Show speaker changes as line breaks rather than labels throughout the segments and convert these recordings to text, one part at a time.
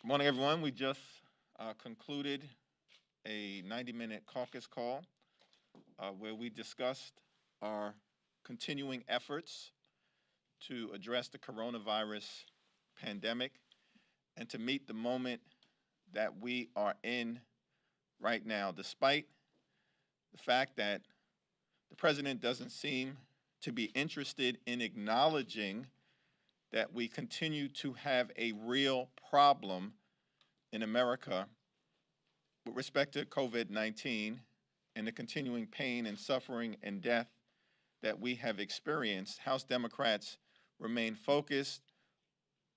Good morning, everyone. We just concluded a 90-minute caucus call where we discussed our continuing efforts to address the coronavirus pandemic and to meet the moment that we are in right now, despite the fact that the president doesn't seem to be interested in acknowledging that we continue to have a real problem in America with respect to COVID-19 and the continuing pain and suffering and death that we have experienced. House Democrats remain focused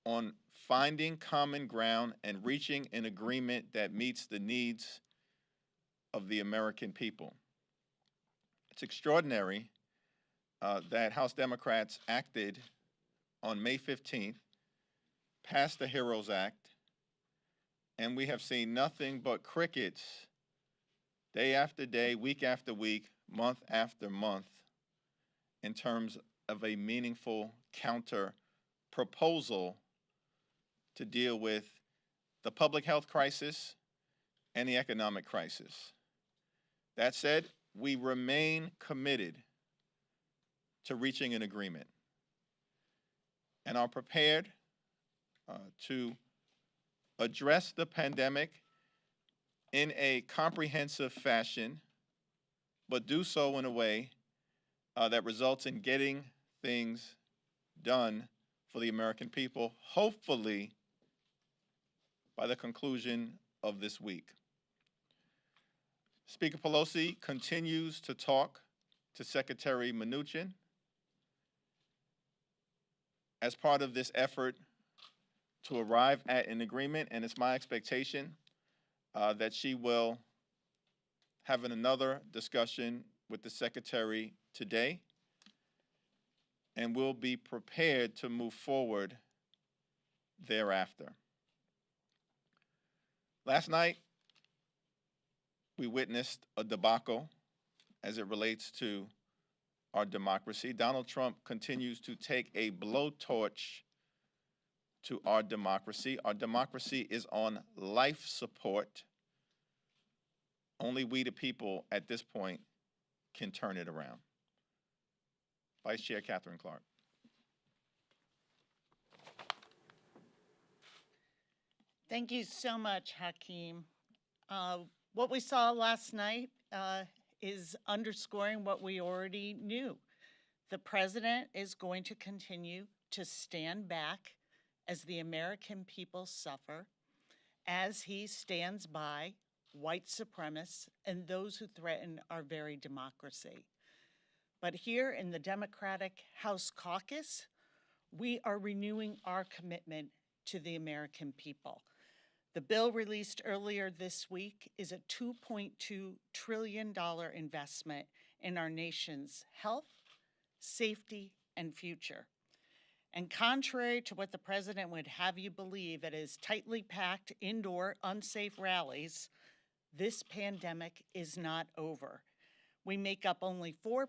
on finding common ground and reaching an agreement that meets the needs of the American people. It's extraordinary that House Democrats acted on May 15th, passed the HEROES Act, and we have seen nothing but crickets day after day, week after week, month after month in terms of a meaningful counter proposal to deal with the public health crisis and the economic crisis. That said, we remain committed to reaching an agreement and are prepared to address the pandemic in a comprehensive fashion, but do so in a way that results in getting things done for the American people, hopefully by the conclusion of this week. Speaker Pelosi continues to talk to Secretary Mnuchin as part of this effort to arrive at an agreement, and it's my expectation that she will have another discussion with the Secretary today, and will be prepared to move forward thereafter. Last night, we witnessed a debacle as it relates to our democracy. Donald Trump continues to take a blowtorch to our democracy. Our democracy is on life support. Only we, the people, at this point, can turn it around. Vice Chair Catherine Clark.
Thank you so much, Hakeem. What we saw last night is underscoring what we already knew. The president is going to continue to stand back as the American people suffer, as he stands by white supremacists and those who threaten our very democracy. But here in the Democratic House Caucus, we are renewing our commitment to the American people. The bill released earlier this week is a $2.2 trillion investment in our nation's health, safety, and future. And contrary to what the president would have you believe at his tightly packed indoor unsafe rallies, this pandemic is not over. We make up only 4%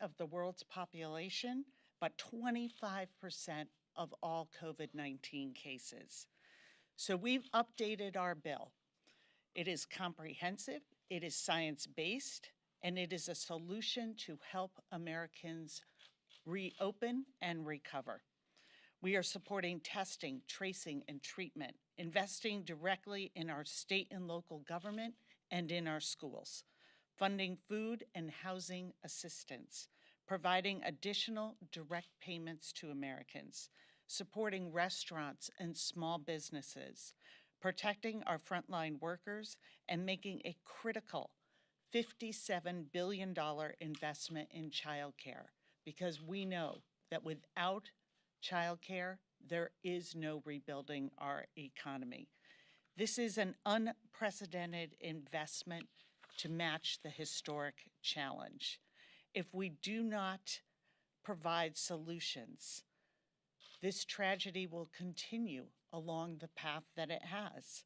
of the world's population, but 25% of all COVID-19 cases. So we've updated our bill. It is comprehensive, it is science-based, and it is a solution to help Americans reopen and recover. We are supporting testing, tracing, and treatment, investing directly in our state and local government and in our schools, funding food and housing assistance, providing additional direct payments to Americans, supporting restaurants and small businesses, protecting our frontline workers, and making a critical $57 billion investment in childcare, because we know that without childcare, there is no rebuilding our economy. This is an unprecedented investment to match the historic challenge. If we do not provide solutions, this tragedy will continue along the path that it has.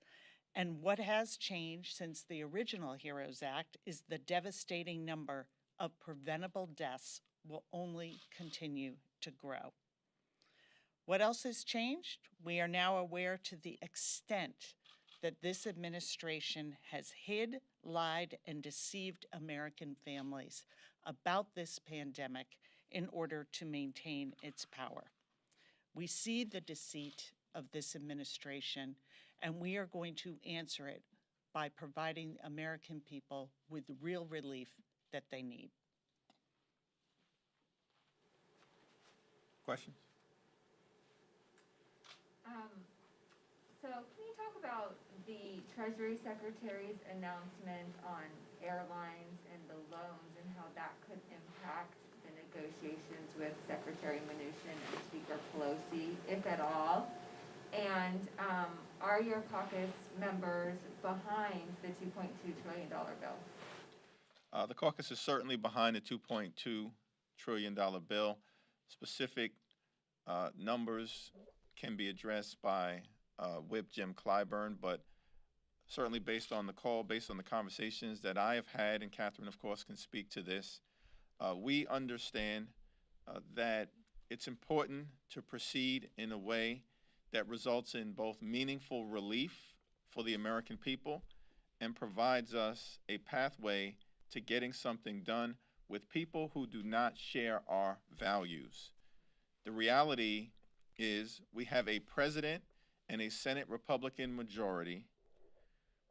And what has changed since the original HEROES Act is the devastating number of preventable deaths will only continue to grow. What else has changed? We are now aware to the extent that this administration has hid, lied, and deceived American families about this pandemic in order to maintain its power. We see the deceit of this administration, and we are going to answer it by providing American people with the real relief that they need.
Questions?
So can you talk about the Treasury Secretary's announcement on airlines and the loans and how that could impact the negotiations with Secretary Mnuchin and Speaker Pelosi, if at all? And are your caucus members behind the $2.2 trillion bill?
The caucus is certainly behind the $2.2 trillion bill. Specific numbers can be addressed by Whip Jim Clyburn, but certainly based on the call, based on the conversations that I have had, and Catherine, of course, can speak to this, we understand that it's important to proceed in a way that results in both meaningful relief for the American people and provides us a pathway to getting something done with people who do not share our values. The reality is we have a president and a Senate Republican majority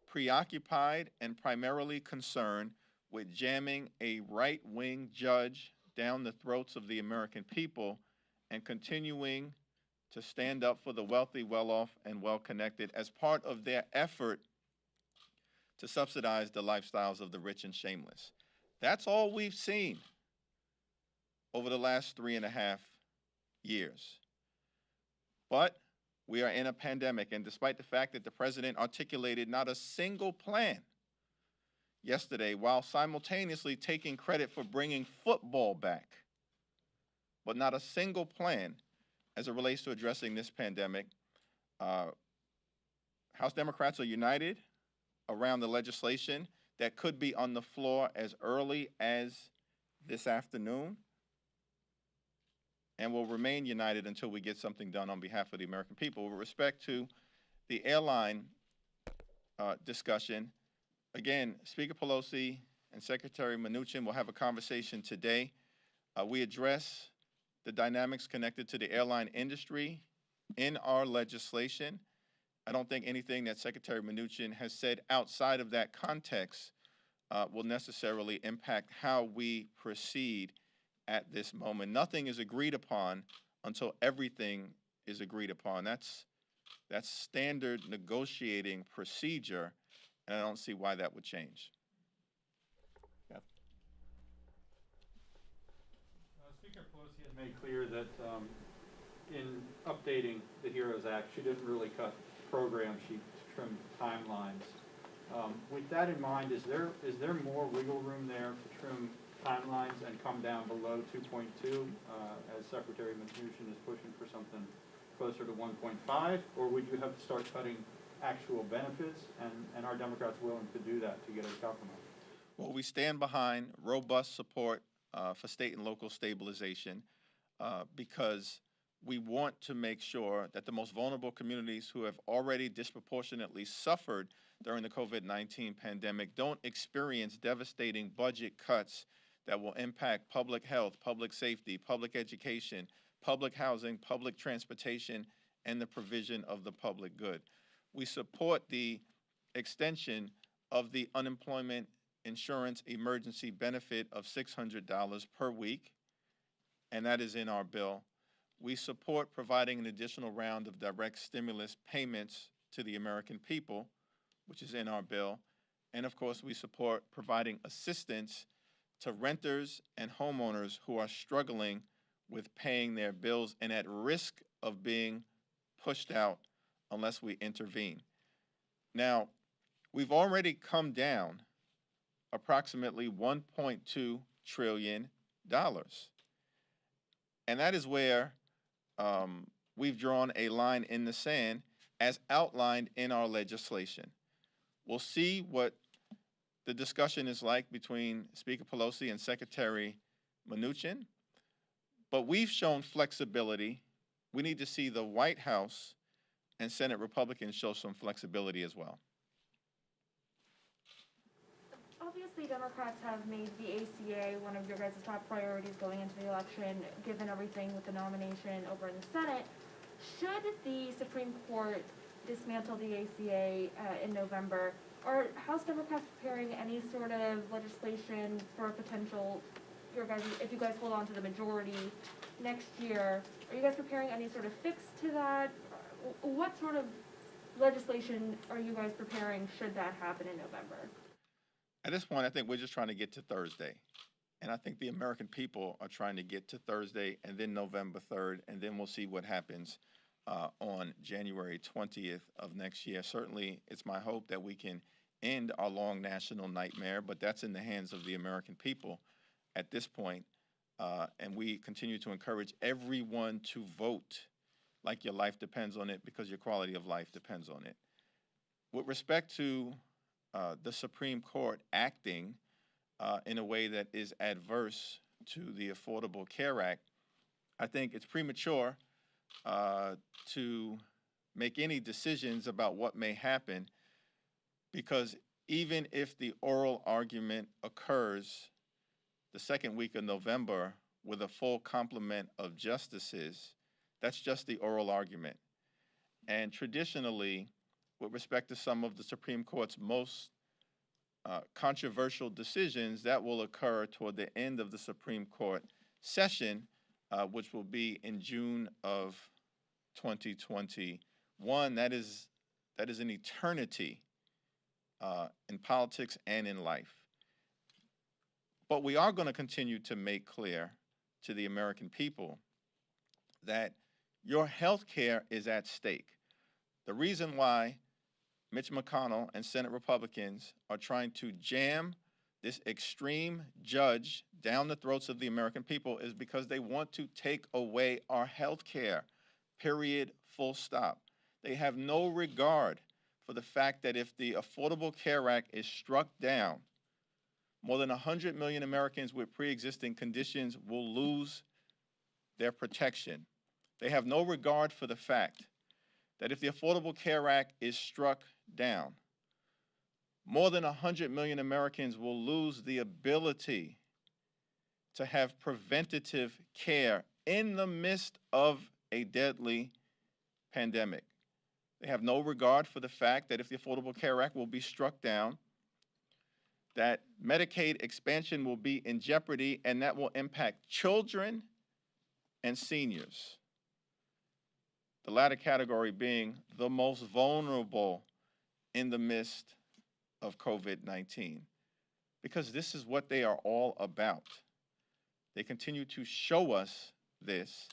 preoccupied and primarily concerned with jamming a right-wing judge down the throats of the American people and continuing to stand up for the wealthy, well-off, and well-connected as part of their effort to subsidize the lifestyles of the rich and shameless. That's all we've seen over the last 3.5 years. But we are in a pandemic, and despite the fact that the president articulated not a single plan yesterday while simultaneously taking credit for bringing football back, but not a single plan as it relates to addressing this pandemic, House Democrats are united around the legislation that could be on the floor as early as this afternoon, and will remain united until we get something done on behalf of the American people. With respect to the airline discussion, again, Speaker Pelosi and Secretary Mnuchin will have a conversation today. We address the dynamics connected to the airline industry in our legislation. I don't think anything that Secretary Mnuchin has said outside of that context will necessarily impact how we proceed at this moment. Nothing is agreed upon until everything is agreed upon. That's standard negotiating procedure, and I don't see why that would change. Yeah.
Speaker Pelosi had made clear that in updating the HEROES Act, she didn't really cut programs, she trimmed timelines. With that in mind, is there more wiggle room there to trim timelines and come down below 2.2 as Secretary Mnuchin is pushing for something closer to 1.5, or would you have to start cutting actual benefits, and are Democrats willing to do that to get a compromise?
Well, we stand behind robust support for state and local stabilization because we want to make sure that the most vulnerable communities who have already disproportionately suffered during the COVID-19 pandemic don't experience devastating budget cuts that will impact public health, public safety, public education, public housing, public transportation, and the provision of the public good. We support the extension of the unemployment insurance emergency benefit of $600 per week, and that is in our bill. We support providing an additional round of direct stimulus payments to the American people, which is in our bill. And of course, we support providing assistance to renters and homeowners who are struggling with paying their bills and at risk of being pushed out unless we intervene. Now, we've already come down approximately $1.2 trillion. And that is where we've drawn a line in the sand as outlined in our legislation. We'll see what the discussion is like between Speaker Pelosi and Secretary Mnuchin, but we've shown flexibility we need to see the White House and Senate Republicans show some flexibility as well.
Obviously, Democrats have made the ACA one of your guys' top priorities going into the election, given everything with the nomination over in the Senate. Should the Supreme Court dismantle the ACA in November, are House Democrats preparing any sort of legislation for a potential, your guys, if you guys hold on to the majority next year, are you guys preparing any sort of fix to that? What sort of legislation are you guys preparing should that happen in November?
At this point, I think we're just trying to get to Thursday. And I think the American people are trying to get to Thursday and then November 3rd, and then we'll see what happens on January 20th of next year. Certainly, it's my hope that we can end our long national nightmare, but that's in the hands of the American people at this point. And we continue to encourage everyone to vote like your life depends on it, because your quality of life depends on it. With respect to the Supreme Court acting in a way that is adverse to the Affordable Care Act, I think it's premature to make any decisions about what may happen, because even if the oral argument occurs the second week of November with a full complement of justices, that's just the oral argument. And traditionally, with respect to some of the Supreme Court's most controversial decisions, that will occur toward the end of the Supreme Court session, which will be in June of 2021. That is an eternity in politics and in life. But we are going to continue to make clear to the American people that your health care is at stake. The reason why Mitch McConnell and Senate Republicans are trying to jam this extreme judge down the throats of the American people is because they want to take away our health care, period, full stop. They have no regard for the fact that if the Affordable Care Act is struck down, more than 100 million Americans with pre-existing conditions will lose their protection. They have no regard for the fact that if the Affordable Care Act is struck down, more than 100 million Americans will lose the ability to have preventative care in the midst of a deadly pandemic. They have no regard for the fact that if the Affordable Care Act will be struck down, that Medicaid expansion will be in jeopardy, and that will impact children and seniors. The latter category being the most vulnerable in the midst of COVID-19, because this is what they are all about. They continue to show us this,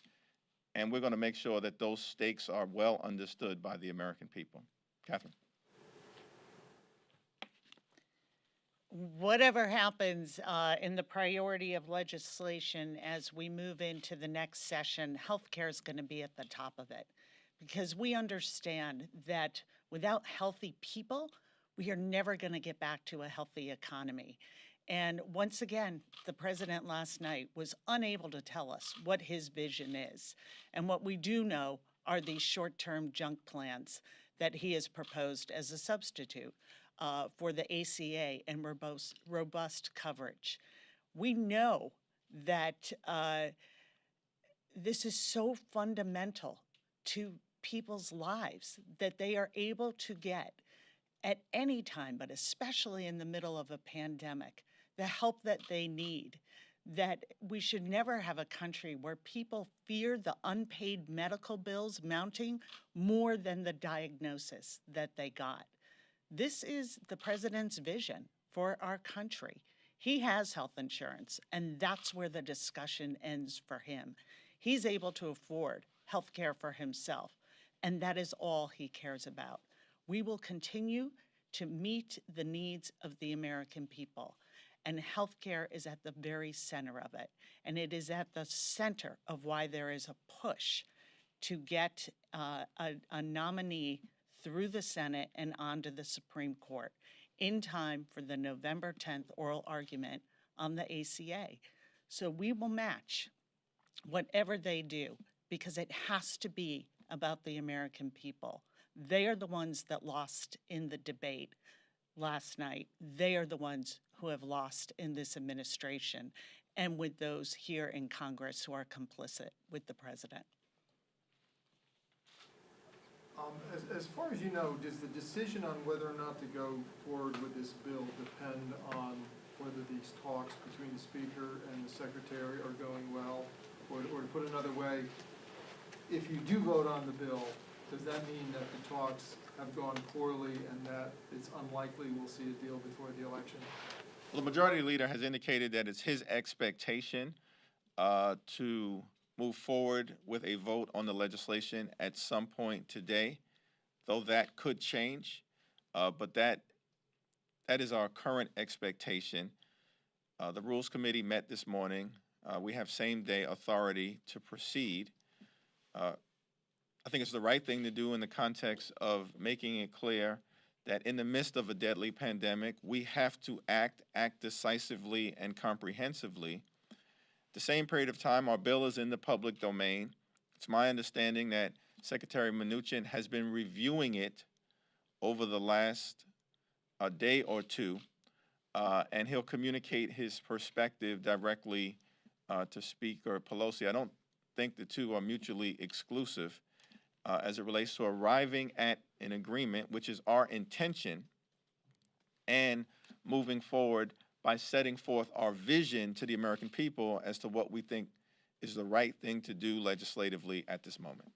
and we're going to make sure that those stakes are well understood by the American people. Catherine.
Whatever happens in the priority of legislation as we move into the next session, healthcare is going to be at the top of it, because we understand that without healthy people, we are never going to get back to a healthy economy. And once again, the president last night was unable to tell us what his vision is. And what we do know are these short-term junk plans that he has proposed as a substitute for the ACA and robust coverage. We know that this is so fundamental to people's lives that they are able to get at any time, but especially in the middle of a pandemic, the help that they need. That we should never have a country where people fear the unpaid medical bills mounting more than the diagnosis that they got. This is the president's vision for our country. He has health insurance, and that's where the discussion ends for him. He's able to afford health care for himself, and that is all he cares about. We will continue to meet the needs of the American people, and healthcare is at the very center of it. And it is at the center of why there is a push to get a nominee through the Senate and onto the Supreme Court in time for the November 10th oral argument on the ACA. So we will match whatever they do because it has to be about the American people. They are the ones that lost in the debate last night. They are the ones who have lost in this administration, and with those here in Congress who are complicit with the president.
As far as you know, does the decision on whether or not to go forward with this bill depend on whether these talks between the Speaker and the Secretary are going well? Or to put another way, if you do vote on the bill, does that mean that the talks have gone poorly and that it's unlikely we'll see a deal before the election?
Well, the majority leader has indicated that it's his expectation to move forward with a vote on the legislation at some point today, though that could change. But that is our current expectation. The Rules Committee met this morning. We have same-day authority to proceed. I think it's the right thing to do in the context of making it clear that in the midst of a deadly pandemic, we have to act decisively and comprehensively. The same period of time, our bill is in the public domain. It's my understanding that Secretary Mnuchin has been reviewing it over the last day or two, and he'll communicate his perspective directly to Speaker Pelosi. I don't think the two are mutually exclusive as it relates to arriving at an agreement, which is our intention, and moving forward by setting forth our vision to the American people as to what we think is the right thing to do legislatively at this moment.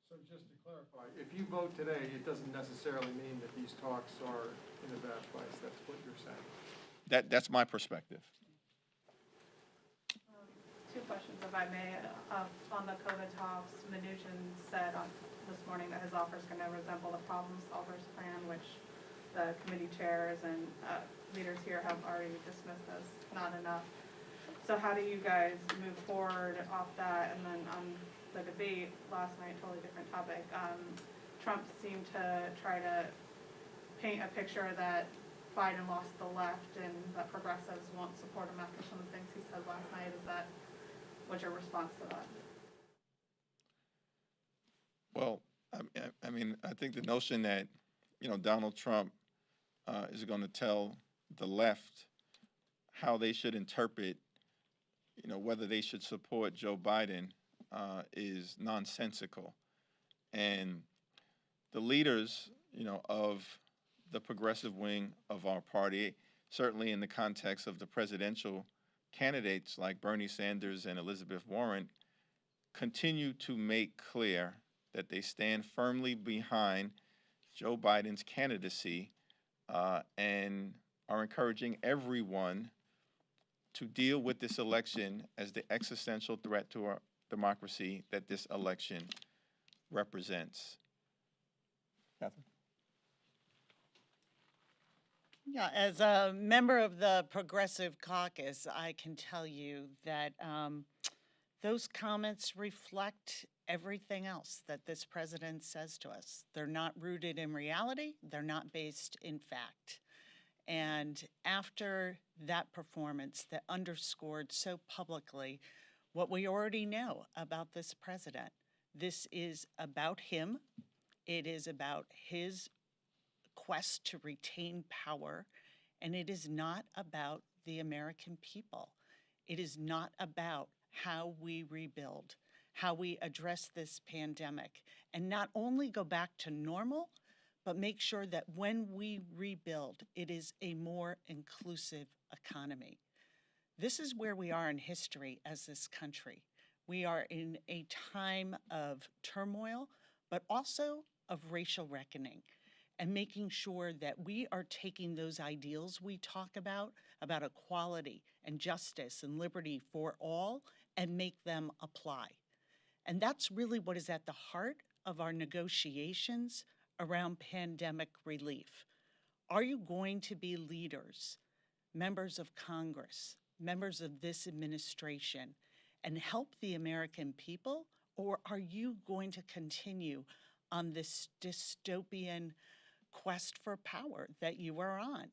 So just to clarify, if you vote today, it doesn't necessarily mean that these talks are in a bad place. That's what you're saying.
That's my perspective.
Two questions, if I may. On the COVID talks, Mnuchin said this morning that his offer is going to resemble the problem solvers plan, which the committee chairs and leaders here have already dismissed as not enough. So how do you guys move forward off that? And then on the debate last night, totally different topic. Trump seemed to try to paint a picture that Biden lost the left and that progressives won't support him after some of the things he said last night. What's your response to that?
Well, I mean, I think the notion that, Donald Trump is going to tell the left how they should interpret, whether they should support Joe Biden is nonsensical. And the leaders, of the progressive wing of our party, certainly in the context of the presidential candidates like Bernie Sanders and Elizabeth Warren, continue to make clear that they stand firmly behind Joe Biden's candidacy and are encouraging everyone to deal with this election as the existential threat to our democracy that this election represents. Catherine?
Yeah, as a member of the Progressive Caucus, I can tell you that those comments reflect everything else that this president says to us. They're not rooted in reality. They're not based in fact. And after that performance that underscored so publicly what we already know about this president, this is about him. It is about his quest to retain power, and it is not about the American people. It is not about how we rebuild, how we address this pandemic, and not only go back to normal, but make sure that when we rebuild, it is a more inclusive economy. This is where we are in history as this country. We are in a time of turmoil, but also of racial reckoning, and making sure that we are taking those ideals we talk about equality and justice and liberty for all, and make them apply. And that's really what is at the heart of our negotiations around pandemic relief. Are you going to be leaders, members of Congress, members of this administration, and help the American people? Or are you going to continue on this dystopian quest for power that you are on?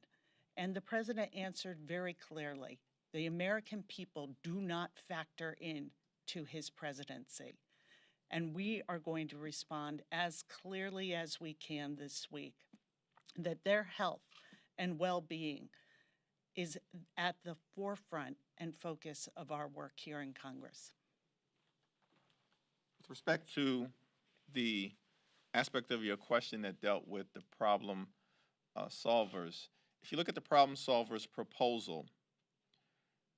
And the president answered very clearly, the American people do not factor in to his presidency. And we are going to respond as clearly as we can this week that their health and well-being is at the forefront and focus of our work here in Congress.
With respect to the aspect of your question that dealt with the problem solvers, if you look at the problem solvers proposal,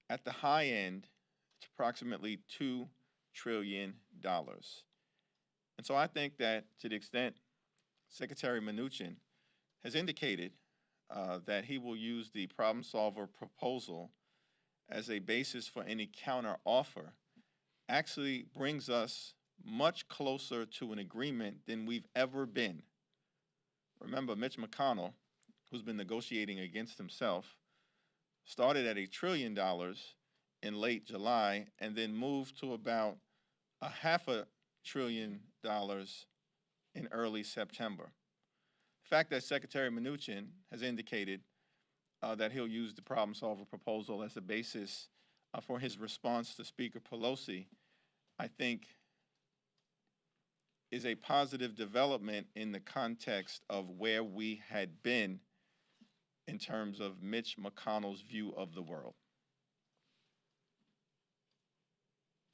at the high end, it's approximately $2 trillion. And so I think that to the extent Secretary Mnuchin has indicated that he will use the problem solver proposal as a basis for any counter offer, actually brings us much closer to an agreement than we've ever been. Remember, Mitch McConnell, who's been negotiating against himself, started at $1 trillion in late July and then moved to about $500 billion in early September. The fact that Secretary Mnuchin has indicated that he'll use the problem solver proposal as a basis for his response to Speaker Pelosi, I think is a positive development in the context of where we had been in terms of Mitch McConnell's view of the world.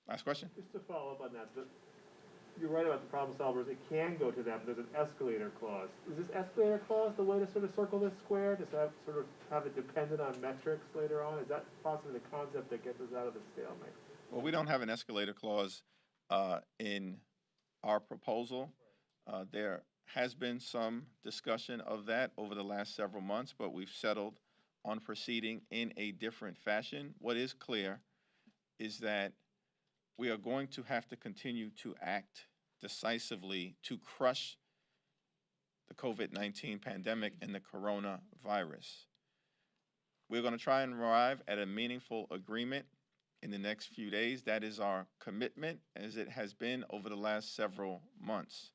Last question?
Just to follow up on that, you're right about the problem solvers. It can go to that, but there's an escalator clause. Is this escalator clause the way to sort of circle this square? Does that sort of have it dependent on metrics later on? Is that possibly the concept that gets us out of the stalemate?
Well, we don't have an escalator clause in our proposal. There has been some discussion of that over the last several months, but we've settled on proceeding in a different fashion. What is clear is that we are going to have to continue to act decisively to crush the COVID-19 pandemic and the coronavirus. We're going to try and arrive at a meaningful agreement in the next few days. That is our commitment, as it has been over the last several months.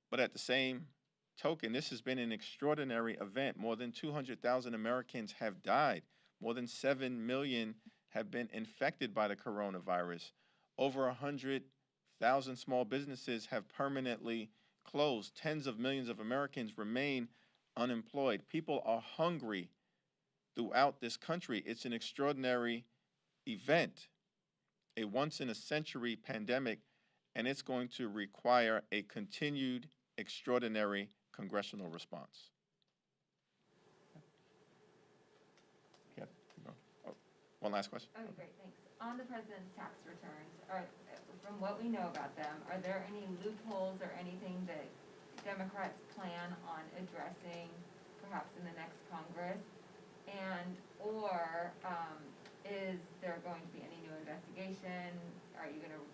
But at the same token, this has been an extraordinary event. More than 200,000 Americans have died. More than 7 million have been infected by the coronavirus. Over 100,000 small businesses have permanently closed. Tens of millions of Americans remain unemployed. People are hungry throughout this country. It's an extraordinary event, a once-in-a-century pandemic, and it's going to require a continued extraordinary congressional response. Yeah. Oh, one last question.
Okay, great, thanks. On the president's tax returns, from what we know about them, are there any loopholes or anything that Democrats plan on addressing perhaps in the next Congress? Or is there going to be any new investigation? Are you going to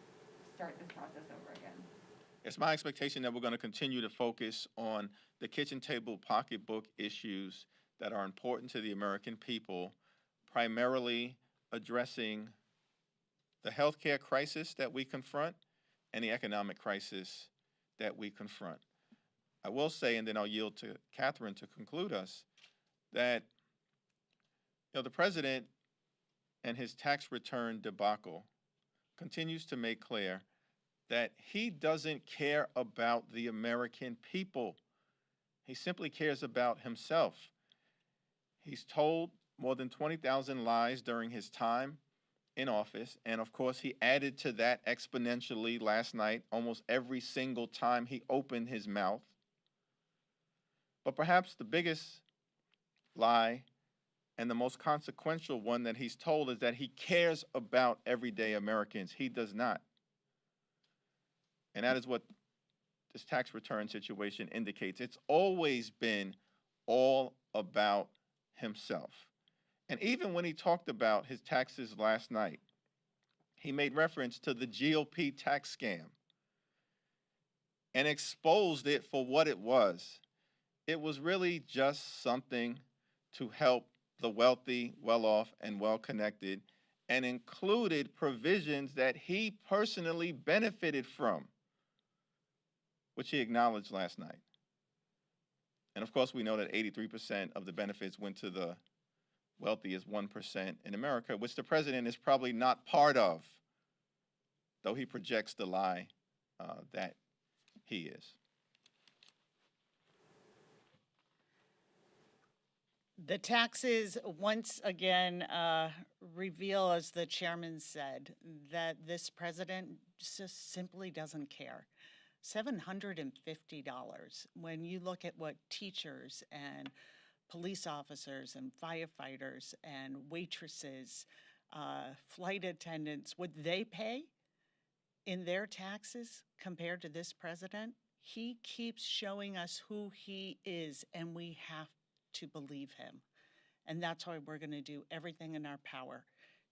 start this process over again?
It's my expectation that we're going to continue to focus on the kitchen table pocketbook issues that are important to the American people, primarily addressing the healthcare crisis that we confront and the economic crisis that we confront. I will say, and then I'll yield to Catherine to conclude us, that the president and his tax return debacle continues to make clear that he doesn't care about the American people. He simply cares about himself. He's told more than 20,000 lies during his time in office, and of course he added to that exponentially last night, almost every single time he opened his mouth. But perhaps the biggest lie and the most consequential one that he's told is that he cares about everyday Americans. He does not. And that is what this tax return situation indicates. It's always been all about himself. And even when he talked about his taxes last night, he made reference to the GOP tax scam and exposed it for what it was. It was really just something to help the wealthy, well-off, and well-connected, and included provisions that he personally benefited from, which he acknowledged last night. And of course, we know that 83% of the benefits went to the wealthiest 1% in America, which the president is probably not part of, though he projects the lie that he is.
The taxes, once again, reveal, as the chairman said, that this president just simply doesn't care. $750, when you look at what teachers and police officers and firefighters and waitresses, flight attendants, what they pay in their taxes compared to this president, he keeps showing us who he is, and we have to believe him. And that's why we're going to do everything in our power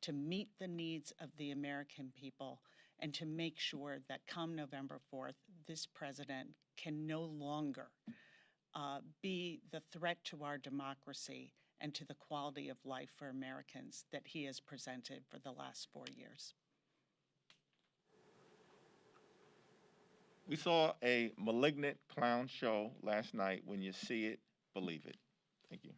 to meet the needs of the American people and to make sure that come November 4th, this president can no longer be the threat to our democracy and to the quality of life for Americans that he has presented for the last 4 years.
We saw a malignant clown show last night. When you see it, believe it. Thank you.